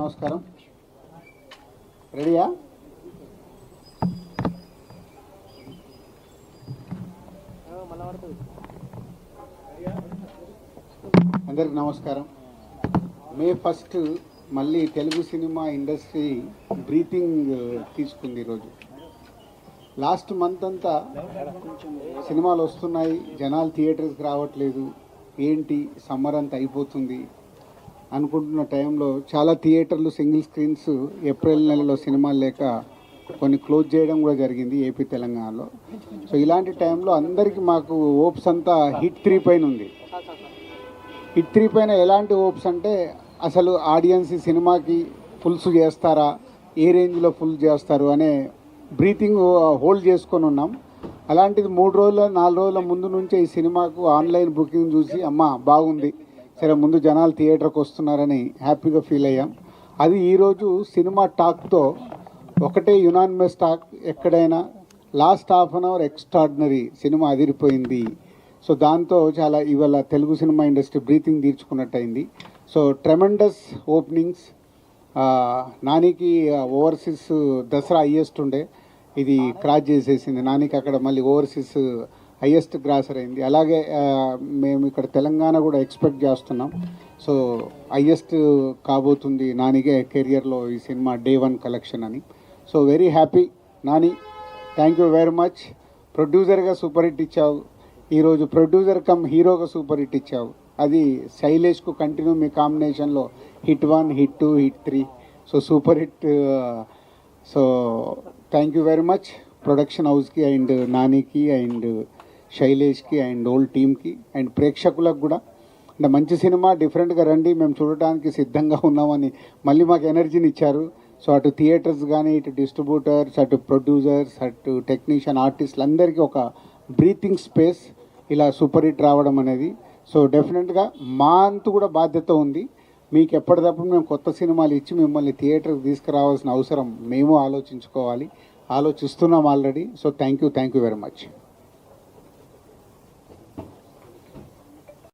నమస్కారం. రెడీయా? అందరికి నమస్కారం. మే 1 మళ్ళీ తెలుగు సినిమా ఇండస్ట్రీ బ్రీతింగ్ తీసుకుంది ఈరోజు. లాస్ట్ మంత్ అంతా సినిమాలు వస్తున్నాయి, జనాలు థియేటర్స్కి రావట్లేదు, ఏంటి సమ్మర్ అంతా అయిపోతుంది అనుకుంటున్న టైంలో చాలా థియేటర్లు సింగిల్ స్క్రీన్స్ ఏప్రిల్ నెలలో సినిమాలు లేక కొన్ని క్లోజ్ చేయడం కూడా జరిగింది ఏపీ తెలంగాణలో. సో ఇలాంటి టైంలో అందరికీ మాకు హోప్స్ అంతా హిట్ 3 పైన ఉంది. హిట్ 3 పైన ఎలాంటి హోప్స్ అంటే అసలు ఆడియన్స్ ఈ సినిమాకి ఫుల్స్ చేస్తారా, ఏ రేంజ్లో ఫుల్ చేస్తారు అనే బ్రీతింగ్ హోల్డ్ చేసుకొని ఉన్నాం. అలాంటిది 3 రోజుల 4 రోజుల ముందు నుంచే ఈ సినిమాకు ఆన్లైన్ బుకింగ్ చూసి అమ్మ బాగుంది, సరే ముందు జనాలు థియేటర్కి వస్తున్నారని హ్యాపీగా ఫీల్ అయ్యాం. అది ఈరోజు సినిమా టాక్తో ఒకటే యునానిమస్ టాక్, ఎక్కడైనా last half an hour extraordinary, cinema అదిరిపోయింది. సో దాంతో చాలా ఇవాళ తెలుగు సినిమా ఇండస్ట్రీ బ్రీతింగ్ తీర్చుకున్నట్టయింది. So tremendous openings. నానికి ఓవర్సీస్ దసరా హయ్యెస్ట్ ఉండే, ఇది క్రాస్ చేసేసింది. నానికి అక్కడ మళ్ళీ ఓవర్సీస్ హయ్యెస్ట్ గ్రాసర్ అయింది. అలాగే మేము ఇక్కడ తెలంగాణ కూడా ఎక్స్పెక్ట్ చేస్తున్నాం. సో హయ్యెస్ట్ కాబోతుంది నానిగే కెరియర్లో ఈ సినిమా డే 1 కలెక్షన్ అని. So very happy Nani, thank you very much. ప్రొడ్యూసర్గా సూపర్ హిట్ ఇచ్చావు, ఈరోజు ప్రొడ్యూసర్ కమ్ హీరోగా సూపర్ హిట్ ఇచ్చావు. అది శైలేష్కు కంటిన్యూ మీ కాంబినేషన్లో hit 1, hit 2, hit 3. So super hit. So thank you very much production హౌస్కి అండ్ నానికి అండ్ శైలేష్కి అండ్ ఓల్డ్ టీమ్కి అండ్ ప్రేక్షకులకు కూడా. అంటే మంచి సినిమా, డిఫరెంట్గా రండి, మేము చూడటానికి సిద్ధంగా ఉన్నామని మళ్ళీ మాకు ఎనర్జీని ఇచ్చారు. సో అటు థియేటర్స్ కానీ, ఇటు డిస్ట్రిబ్యూటర్స్, అటు ప్రొడ్యూసర్స్, అటు టెక్నీషియన్, ఆర్టిస్టులు అందరికీ ఒక బ్రీతింగ్ స్పేస్ ఇలా సూపర్ హిట్ రావడం అనేది. సో డెఫినెట్గా మా అంతు కూడా బాధ్యత ఉంది. మీకు ఎప్పటికప్పుడు మేము కొత్త సినిమాలు ఇచ్చి మిమ్మల్ని థియేటర్కి తీసుకురావాల్సిన అవసరం మేము ఆలోచించుకోవాలి, ఆలోచిస్తున్నాం already. So thank you very much.